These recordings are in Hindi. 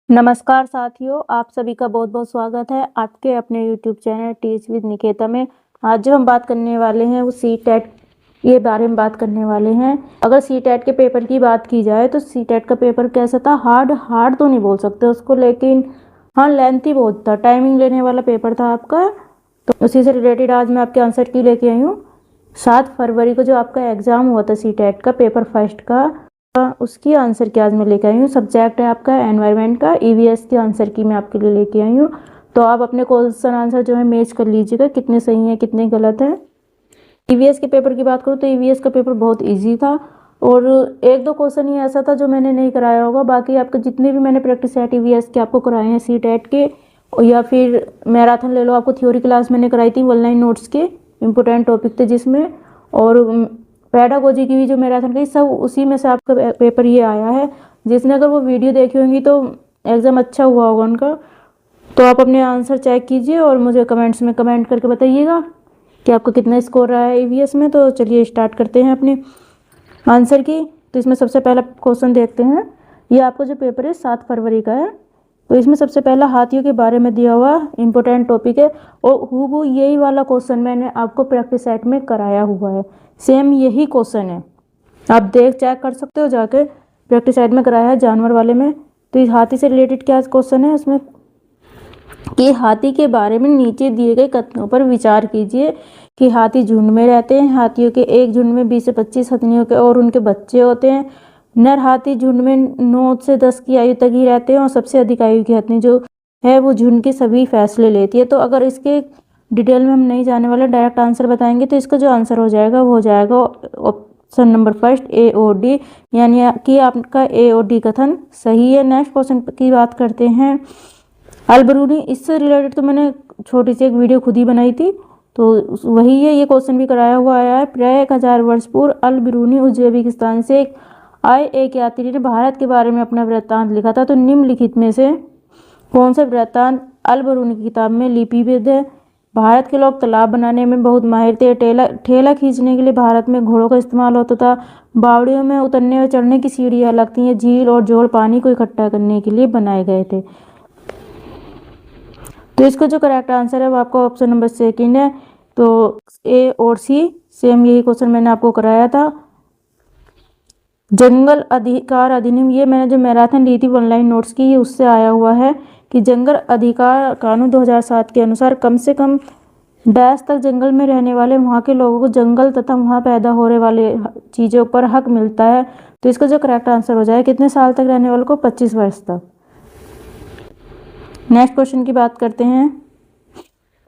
नमस्कार साथियों, आप सभी का बहुत बहुत स्वागत है आपके अपने YouTube channel teach with Niketa में। आज जो हम बात करने वाले हैं वो सी टेट ये बारे में बात करने वाले हैं। अगर सी टेट के पेपर की बात की जाए तो सी टेट का पेपर कैसा था, हार्ड तो नहीं बोल सकते उसको, लेकिन हाँ लेंथी बहुत था, टाइमिंग लेने वाला पेपर था आपका। तो उसी से रिलेटेड आज मैं आपके आंसर की लेके आई हूँ। 7 फरवरी को जो आपका एग्ज़ाम हुआ था सी टेट का पेपर फर्स्ट का, उसकी आंसर की आज मैं लेके आई हूँ। सब्जेक्ट है आपका एनवायरनमेंट का, ईवीएस की आंसर की मैं आपके लिए लेके आई हूँ। तो आप अपने क्वेश्चन आंसर जो है मैच कर लीजिएगा, कितने सही हैं कितने गलत हैं। ईवीएस के पेपर की बात करूँ तो ईवीएस का पेपर बहुत इजी था और एक दो क्वेश्चन ही ऐसा था जो मैंने नहीं कराया होगा। बाकी आपके जितने भी मैंने प्रैक्टिस सेट ईवीएस के आपको कराए हैं सी टेट के, या फिर मैराथन ले लो, आपको थ्योरी क्लास मैंने कराई थी, ऑनलाइन नोट्स के इंपॉर्टेंट टॉपिक थे जिसमें, और पेडागोजी की भी जो मैराथन गई, सब उसी में से आपका पेपर ये आया है। जिसने अगर वो वीडियो देखी होंगी तो एग्ज़ाम अच्छा हुआ होगा उनका। तो आप अपने आंसर चेक कीजिए और मुझे कमेंट्स में कमेंट करके बताइएगा कि आपका कितना स्कोर रहा है ईवीएस में। तो चलिए स्टार्ट करते हैं अपने आंसर की। तो इसमें सबसे पहला क्वेश्चन देखते हैं। ये आपका जो पेपर है 7 फरवरी का है। तो इसमें सबसे पहला हाथियों के बारे में दिया हुआ इम्पोर्टेंट टॉपिक है, और हूबहू यही वाला क्वेश्चन मैंने आपको प्रैक्टिस सेट में कराया हुआ है। सेम यही क्वेश्चन है, आप चेक कर सकते हो जाके, प्रैक्टिस सेट में कराया है जानवर वाले में। तो इस हाथी से रिलेटेड क्या क्वेश्चन है उसमें कि हाथी के बारे में नीचे दिए गए कथनों पर विचार कीजिए कि हाथी झुंड में रहते हैं। हाथियों के एक झुंड में 20 से 25 हथिनियों के और उनके बच्चे होते हैं। नर हाथी झुंड में 9 से 10 की आयु तक ही रहते हैं और सबसे अधिक आयु की हथिनी जो है वो झुंड के सभी फैसले लेती है। तो अगर इसके डिटेल में हम नहीं जाने वाले, डायरेक्ट आंसर बताएंगे, तो इसका जो आंसर हो जाएगा वो हो जाएगा ऑप्शन नंबर फर्स्ट ए और डी, यानी कि आपका ए और डी कथन सही है। नेक्स्ट क्वेश्चन की बात करते हैं। अलबरूनी, इससे रिलेटेड तो मैंने छोटी सी एक वीडियो खुद ही बनाई थी, तो वही है, ये क्वेश्चन भी कराया हुआ आया है। प्राय 1000 वर्ष पूर्व अलबरूनी उज्बेकिस्तान से आए एक यात्री ने भारत के बारे में अपना वृत्तांत लिखा था। तो निम्नलिखित में से कौन सा वृत्तांत अलबरूनी की किताब में लिपिबद्ध है? भारत के लोग तालाब बनाने में बहुत माहिर थे। ठेला खींचने के लिए भारत में घोड़ों का इस्तेमाल होता था। बावड़ियों में उतरने और चढ़ने की सीढ़ियाँ लगती हैं। झील और जोड़ पानी को इकट्ठा करने के लिए बनाए गए थे। तो इसका जो करेक्ट आंसर है वो आपका ऑप्शन नंबर सेकंड है। तो ए और सी सेम यही क्वेश्चन मैंने आपको कराया था। जंगल अधिकार अधिनियम, ये मैंने जो मैराथन ली थी ऑनलाइन नोट्स की, ये उससे आया हुआ है कि जंगल अधिकार कानून 2007 के अनुसार कम से कम डैश तक जंगल में रहने वाले वहाँ के लोगों को जंगल तथा वहाँ पैदा होने वाले चीज़ों पर हक मिलता है। तो इसका जो करेक्ट आंसर हो जाए कितने साल तक रहने वालों को, 25 वर्ष तक। नेक्स्ट क्वेश्चन की बात करते हैं।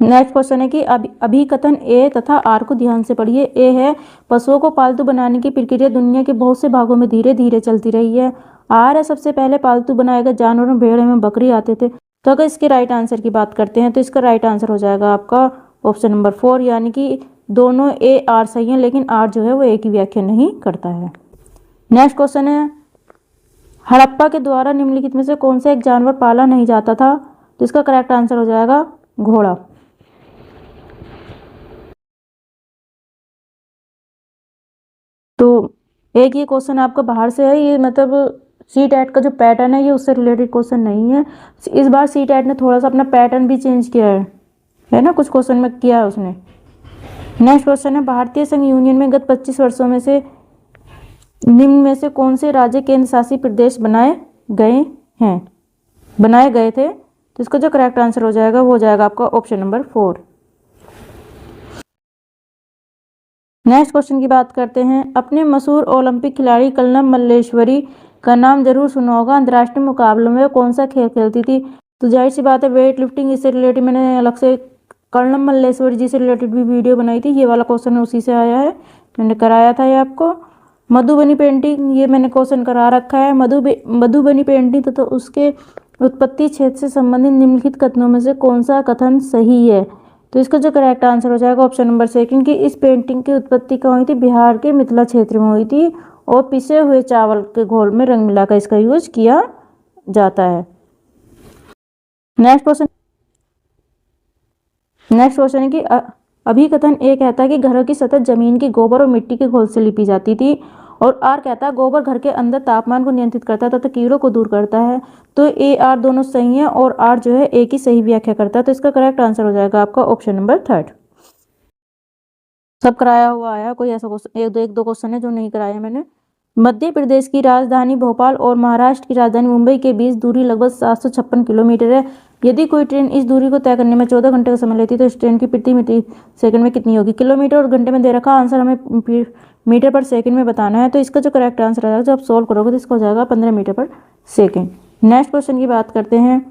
नेक्स्ट क्वेश्चन है कि अभिकथन ए तथा आर को ध्यान से पढ़िए। ए है पशुओं को पालतू बनाने की प्रक्रिया दुनिया के बहुत से भागों में धीरे धीरे चलती रही है। आर है सबसे पहले पालतू बनाए गए जानवरों भेड़ एवं बकरी आते थे। तो अगर इसके राइट आंसर की बात करते हैं तो इसका राइट आंसर हो जाएगा आपका ऑप्शन नंबर 4, यानी कि दोनों ए आर सही हैं, लेकिन आर जो है वो ए की व्याख्या नहीं करता है। नेक्स्ट क्वेश्चन है हड़प्पा के द्वारा निम्नलिखित में से कौन सा एक जानवर पाला नहीं जाता था? तो इसका करेक्ट आंसर हो जाएगा घोड़ा। तो एक ये क्वेश्चन आपका बाहर से है, ये मतलब सी टेट का जो पैटर्न है ये उससे रिलेटेड क्वेश्चन नहीं है। इस बार सी टेट ने थोड़ा सा अपना पैटर्न भी चेंज किया है ना, कुछ क्वेश्चन में किया है उसने। नेक्स्ट क्वेश्चन है भारतीय संघ यूनियन में गत 25 वर्षों में से निम्न में से कौन से राज्य केंद्र शासित प्रदेश बनाए गए थे? तो इसका जो करेक्ट आंसर हो जाएगा वो हो जाएगा आपका ऑप्शन नंबर 4। नेक्स्ट क्वेश्चन की बात करते हैं। अपने मशहूर ओलंपिक खिलाड़ी कर्णम मल्लेश्वरी का नाम जरूर सुना होगा। अंतर्राष्ट्रीय मुकाबलों में कौन सा खेल खेलती थी? तो जाहिर सी बात है वेट लिफ्टिंग, इससे रिलेटेड मैंने अलग से कर्णम मल्लेश्वरी जी से रिलेटेड भी वीडियो बनाई थी। ये वाला क्वेश्चन उसी से आया है, मैंने कराया था ये आपको। मधुबनी पेंटिंग, ये मैंने क्वेश्चन करा रखा है। मधुबनी पेंटिंग तथा उसके उत्पत्ति क्षेत्र से संबंधित निम्नलिखित कथनों में से कौन सा कथन सही है? तो इसका जो करेक्ट आंसर हो जाएगा ऑप्शन नंबर सेकंड, कि इस पेंटिंग की उत्पत्ति कहाँ हुई थी? बिहार के मिथिला क्षेत्र में हुई थी, और पिसे हुए चावल के घोल में रंग मिलाकर इसका यूज किया जाता है। नेक्स्ट क्वेश्चन है कि अभिकथन ए कहता है कि घरों की सतह जमीन की गोबर और मिट्टी के घोल से लिपी जाती थी, और आर कहता है गोबर घर के अंदर तापमान को नियंत्रित करता है तथा कीड़ों को दूर करता है। तो ए आर दोनों सही है और आर जो है ए की सही व्याख्या करता है। तो इसका करेक्ट आंसर हो जाएगा आपका ऑप्शन नंबर 3। सब कराया हुआ आया, कोई ऐसा क्वेश्चन एक दो क्वेश्चन है जो नहीं कराया मैंने। मध्य प्रदेश की राजधानी भोपाल और महाराष्ट्र की राजधानी मुंबई के बीच दूरी लगभग 756 किलोमीटर है। यदि कोई ट्रेन इस दूरी को तय करने में 14 घंटे का समय लेती है तो इस ट्रेन की प्रति सेकंड में कितनी होगी। किलोमीटर और घंटे में दे रखा, आंसर हमें मीटर पर सेकंड में बताना है। तो इसका जो करेक्ट आंसर आएगा, जब आप सोल्व करोगे तो इसका हो जाएगा 15 मीटर पर सेकेंड। नेक्स्ट क्वेश्चन की बात करते हैं।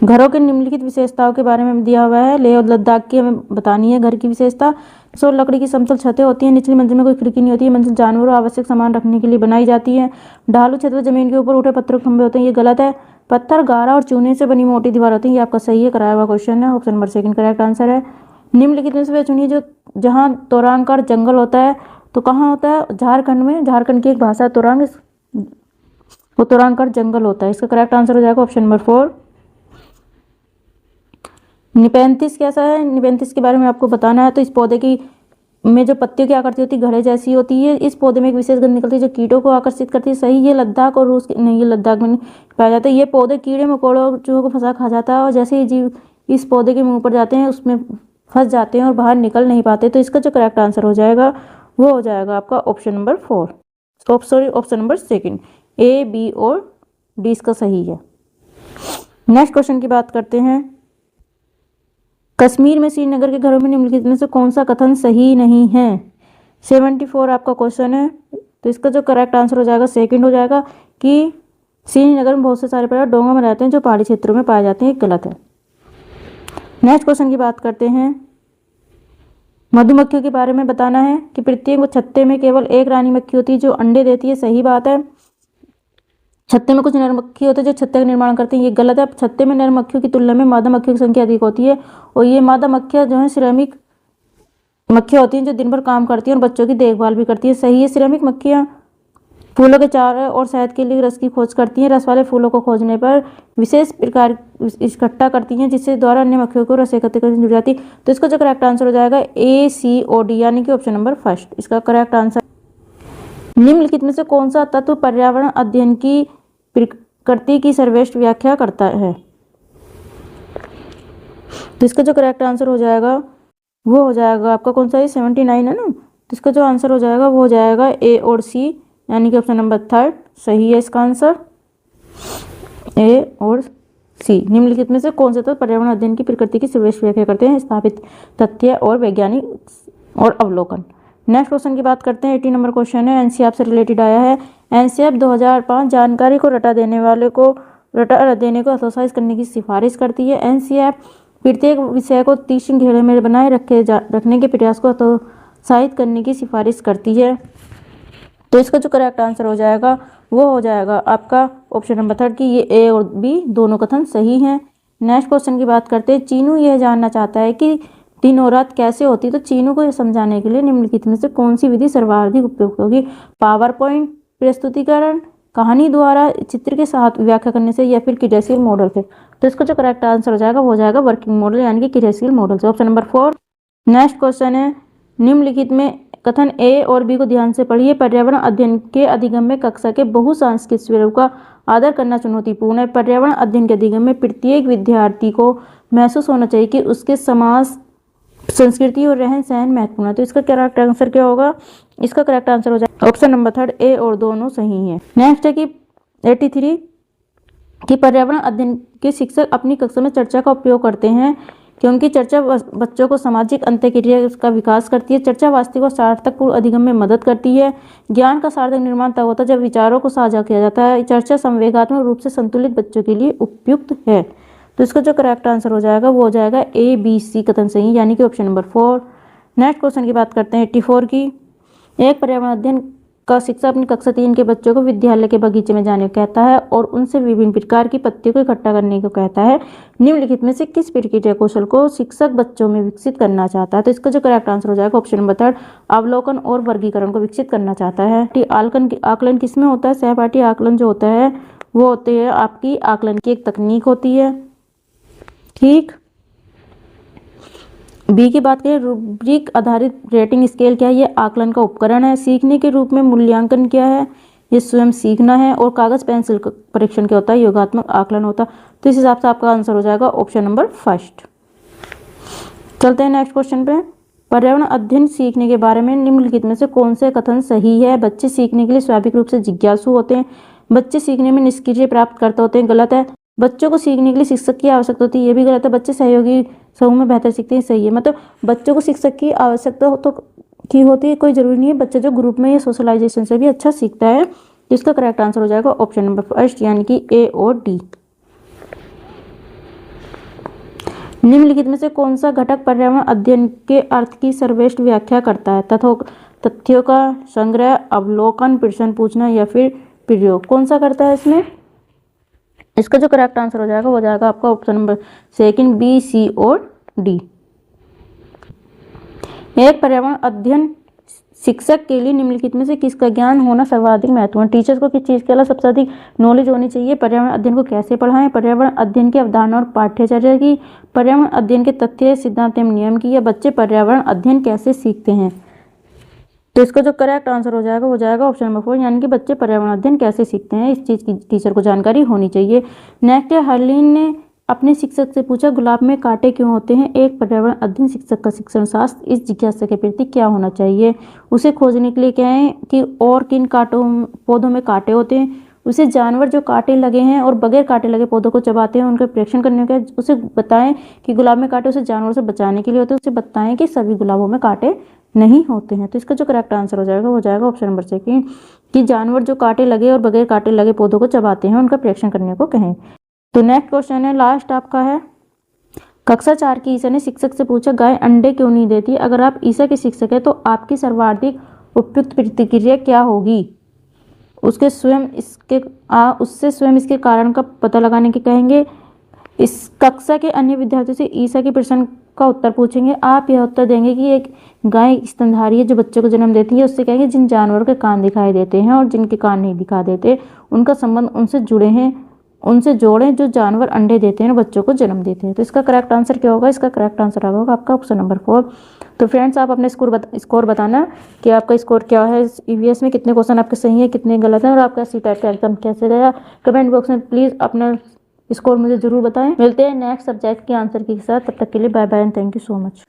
घरों के निम्नलिखित विशेषताओं के बारे में दिया हुआ है। लेह और लद्दाख की हमें बतानी है घर की विशेषता। सो लकड़ी की समतल छतें होती हैं। निचली मंजिल में कोई खिड़की नहीं होती है। मंजिल जानवरों आवश्यक सामान रखने के लिए बनाई जाती है। ढालू क्षेत्र में जमीन के ऊपर उठे पत्थरों के खंभे होते हैं, ये गलत है। पत्थर, गारा और चूने से बनी मोटी दीवार होती है, ये आपका सही है, कराया हुआ क्वेश्चन है, option number second correct answer है। निम्नलिखित में से वह चुनिए जो जहाँ तोरांकार जंगल होता है, तो कहाँ होता है, झारखंड में। झारखंड की एक भाषा तोरांग, वो तोरांकार जंगल होता है। इसका करेक्ट आंसर हो जाएगा ऑप्शन नंबर 4। निपेंथिस कैसा है, निपेंथिस के बारे में आपको बताना है। तो इस पौधे की में जो पत्तियों की आकृति होती है घड़े जैसी होती है। इस पौधे में एक विशेष गंध निकलती है जो कीटों को आकर्षित करती है, सही। ये लद्दाख और रूस नहीं, ये लद्दाख में नहीं पाया जाता है। ये पौधे कीड़े मकोड़ों चूहों को फंसा खा जाता है और जैसे ही जीव इस पौधे के मुंह पर जाते हैं उसमें फंस जाते हैं और बाहर निकल नहीं पाते। तो इसका जो करेक्ट आंसर हो जाएगा वो हो जाएगा आपका option number 4, sorry option number second. A, B और डी इसका सही है। नेक्स्ट क्वेश्चन की बात करते हैं। कश्मीर में श्रीनगर के घरों में निम्नलिखित में से कौन सा कथन सही नहीं है। 74 आपका क्वेश्चन है। तो इसका जो करेक्ट आंसर हो जाएगा सेकंड हो जाएगा कि श्रीनगर में बहुत से सारे पर्यटक डोंगा में रहते हैं जो पहाड़ी क्षेत्रों में पाए जाते हैं, गलत है। नेक्स्ट क्वेश्चन की बात करते हैं। मधुमक्खियों के बारे में बताना है कि प्रत्येक छत्ते में केवल एक रानी मक्खी होती है जो अंडे देती है, सही बात है। छत्ते में कुछ नर मक्खी होते हैं जो छत्ते का निर्माण करते हैं, ये गलत है। छत्ते में नर मक्खियों की तुलना में मादा मक्खियों की संख्या अधिक होती है और ये मादा मक्खियाँ जो है श्रमिक मक्खियाँ होती हैं जो दिन भर काम करती हैं और बच्चों की देखभाल भी करती है, सही है। श्रमिक मक्खियाँ फूलों के चारे और शहद के लिए रस की खोज करती हैं। रस वाले फूलों को खोजने पर विशेष प्रकार इकट्ठा करती हैं जिससे द्वारा अन्य मक्खियों को रस एकत्र करने जुड़ जाती है। तो इसका जो करेक्ट आंसर हो जाएगा ए, सी और डी, यानी कि ऑप्शन नंबर फर्स्ट इसका करेक्ट आंसर। निम्नलिखित में से कौन सा तत्व पर्यावरण अध्ययन की प्रकृति की सर्वश्रेष्ठ व्याख्या करता है। तो इसका जो करेक्ट आंसर हो जाएगा वो हो जाएगा आपका कौन सा है, 79 है ना। तो इसका जो आंसर हो जाएगा वो हो जाएगा ए और सी, यानी कि ऑप्शन नंबर 3 सही है इसका आंसर, ए और सी। निम्नलिखित में से कौन सा तत्व पर्यावरण अध्ययन की प्रकृति की सर्वश्रेष्ठ व्याख्या करते हैं। स्थापित तथ्य और वैज्ञानिक और अवलोकन। नेक्स्ट क्वेश्चन की बात करते हैं। 80 नंबर क्वेश्चन है, एनसीएफ से रिलेटेड आया है। एनसीएफ 2005 जानकारी को रटा देने को हतोत्साहित करने की सिफारिश करती है। एनसीएफ प्रत्येक विषय को तीक्ष्ण घेरे में बनाए रखने के प्रयास को हतोत्साहित करने की सिफारिश करती है। तो इसका जो करेक्ट आंसर हो जाएगा वो हो जाएगा आपका ऑप्शन नंबर 3 कि ये ए और बी दोनों कथन सही हैं। नेक्स्ट क्वेश्चन की बात करते हैं। चीनू यह जानना चाहता है कि दिन और रात कैसे होती है। तो चीनू को यह समझाने के लिए निम्नलिखित में से कौन सी विधि सर्वाधिक उपयुक्त होगी। पावर पॉइंट प्रस्तुतिकरण, कहानी द्वारा चित्र के साथ व्याख्या करने से, या फिर क्रियाशील मॉडल से। तो इसका जो करेक्ट आंसर हो जाएगा वो हो जाएगा वर्किंग मॉडल, यानी कि क्रियाशील मॉडल से, ऑप्शन नंबर 4। नेक्स्ट क्वेश्चन है। निम्नलिखित में कथन ए और बी को ध्यान से पढ़िए। पर्यावरण अध्ययन के अधिगम में कक्षा के बहुसांस्कृतिक स्वरूप का आदर करना चुनौतीपूर्ण है। पर्यावरण अध्ययन के अधिगम में प्रत्येक विद्यार्थी को महसूस होना चाहिए कि उसके समाज, संस्कृति और रहन सहन महत्वपूर्ण है। तो इसका करेक्ट आंसर क्या होगा, इसका करेक्ट आंसर हो जाएगा ऑप्शन नंबर 3 ए और दोनों सही हैं। नेक्स्ट है कि 83 कि पर्यावरण अध्ययन के शिक्षक अपनी कक्षा में चर्चा का उपयोग करते हैं क्योंकि चर्चा बच्चों को सामाजिक अंतःक्रिया का विकास करती है। चर्चा वास्तविक और सार्थकपूर्ण अधिगम में मदद करती है। ज्ञान का सार्थक निर्माण तब होता है जब विचारों को साझा किया जाता है। चर्चा संवेगात्मक रूप से संतुलित बच्चों के लिए उपयुक्त है। तो इसका जो करेक्ट आंसर हो जाएगा वो हो जाएगा ए, बी, सी कथन सही, यानी कि ऑप्शन नंबर 4। नेक्स्ट क्वेश्चन की बात करते हैं 84 की। एक पर्यावरण अध्ययन का शिक्षक अपनी कक्षा 3 के बच्चों को विद्यालय के बगीचे में जाने को कहता है और उनसे विभिन्न प्रकार की पत्तियों को इकट्ठा करने को कहता है। निम्नलिखित में से किस प्रक्रिया कौशल को शिक्षक बच्चों में विकसित करना चाहता है। तो इसका जो करेक्ट आंसर हो जाएगा ऑप्शन नंबर 3 अवलोकन और वर्गीकरण को विकसित करना चाहता है। आकलन किसमें होता है, सहपाठी आकलन जो होता है वो होते हैं आपकी आकलन की एक तकनीक होती है, ठीक। बी की बात करें, रूब्रिक आधारित रेटिंग स्केल क्या है? ये आकलन का उपकरण है। सीखने के रूप में मूल्यांकन क्या है? ये स्वयं सीखना है। और कागज पेंसिल परीक्षण क्या होता है? योगात्मक आकलन होता है। तो इस हिसाब से आपका आंसर हो जाएगा ऑप्शन नंबर फर्स्ट। चलते हैं नेक्स्ट क्वेश्चन पे। पर्यावरण अध्ययन सीखने के बारे में निम्नलिखित में से कौन से कथन सही है? बच्चे सीखने के लिए स्वाभाविक रूप से जिज्ञासु होते हैं। बच्चे सीखने में निष्क्रिय प्राप्त करते होते हैं, गलत है। बच्चों को सीखने के लिए शिक्षक की आवश्यकता होती है, ये भी गलत है। बच्चे सहयोगी समूह में बेहतर सीखते हैं, सही है। मतलब बच्चों को शिक्षक की आवश्यकता हो तो की होती है, कोई जरूरी नहीं है। बच्चा जो ग्रुप में या सोशलाइजेशन से भी अच्छा सीखता है। इसका करेक्ट आंसर हो जाएगा ऑप्शन नंबर फर्स्ट, यानी कि ए और डी। निम्नलिखित में से कौन सा घटक पर्यावरण अध्ययन के अर्थ की सर्वश्रेष्ठ व्याख्या करता है? तथ्यों का संग्रह, अवलोकन, प्रश्न पूछना या फिर प्रयोग? कौन सा करता है इसमें? इसका जो करेक्ट आंसर हो जाएगा वो जाएगा आपका ऑप्शन नंबर सेकंड, बी, सी और डी। एक पर्यावरण अध्ययन शिक्षक के लिए निम्नलिखित में से किसका ज्ञान होना सर्वाधिक महत्वपूर्ण? टीचर्स को किस चीज़ के अलावा सबसे अधिक नॉलेज होनी चाहिए? पर्यावरण अध्ययन को कैसे पढ़ाएं? पर्यावरण अध्ययन की अवधारणा और पाठ्यचर्या की? पर्यावरण अध्ययन के तथ्य, सिद्धांत एवं नियम की? या बच्चे पर्यावरण अध्ययन कैसे सीखते हैं? तो इसका जो करेक्ट आंसर हो जाएगा वो जाएगा ऑप्शन नंबर 4, यानी कि बच्चे पर्यावरण अध्ययन कैसे सीखते हैं, इस चीज़ की टीचर को जानकारी होनी चाहिए। नेक्स्ट है, हर्लिन ने अपने शिक्षक से पूछा, गुलाब में कांटे क्यों होते हैं? एक पर्यावरण अध्ययन शिक्षक का शिक्षण शास्त्र इस जिज्ञासा के प्रति क्या होना चाहिए? उसे खोजने के लिए कहें कि और किन कांटों पौधों में कांटे होते हैं। उसे जानवर जो कांटे लगे हैं और बगैर कांटे लगे पौधों को चबाते हैं उनका परीक्षण करने का। उसे बताएं कि गुलाब में कांटे उसे जानवरों से बचाने के लिए होते हैं। उसे बताएं कि सभी गुलाबों में कांटे नहीं होते हैं। तो इसका जो करेक्ट आंसर हो जाएगा वो जाएगा ऑप्शन नंबर सेकंड, कि जानवर जो कांटे लगे और बगैर कांटे लगे पौधों को चबाते हैं उनका परीक्षण करने को कहें। तो नेक्स्ट क्वेश्चन है, लास्ट आपका है, कक्षा 4 की ईसा ने शिक्षक से पूछा, गाय अंडे क्यों नहीं देती? अगर आप ईसा के शिक्षक है तो आपकी सर्वाधिक उपयुक्त प्रतिक्रिया क्या होगी? उससे स्वयं इसके कारण का पता लगाने के कहेंगे। इस कक्षा के अन्य विद्यार्थियों से ईसा के प्रश्न का उत्तर पूछेंगे। आप यह उत्तर देंगे कि एक गाय स्तनधारी है जो बच्चों को जन्म देती है। उससे कहेंगे जिन जानवरों के कान दिखाई देते हैं और जिनके कान नहीं दिखा देते उनका संबंध उनसे जोड़ें जो जानवर अंडे देते हैं और बच्चों को जन्म देते हैं। तो इसका करेक्ट आंसर क्या होगा? इसका करेक्ट आंसर होगा आपका ऑप्शन नंबर 4। तो फ्रेंड्स, आप अपने स्कोर बताना कि आपका स्कोर क्या है, ईवीएस में कितने क्वेश्चन आपके सही है, कितने गलत हैं, और आपका सीटेट का एग्जाम कैसे गया। कमेंट बॉक्स में प्लीज़ अपना स्कोर मुझे जरूर बताएं। मिलते हैं नेक्स्ट सब्जेक्ट के आंसर के साथ, तब तक के लिए bye bye and thank you so much.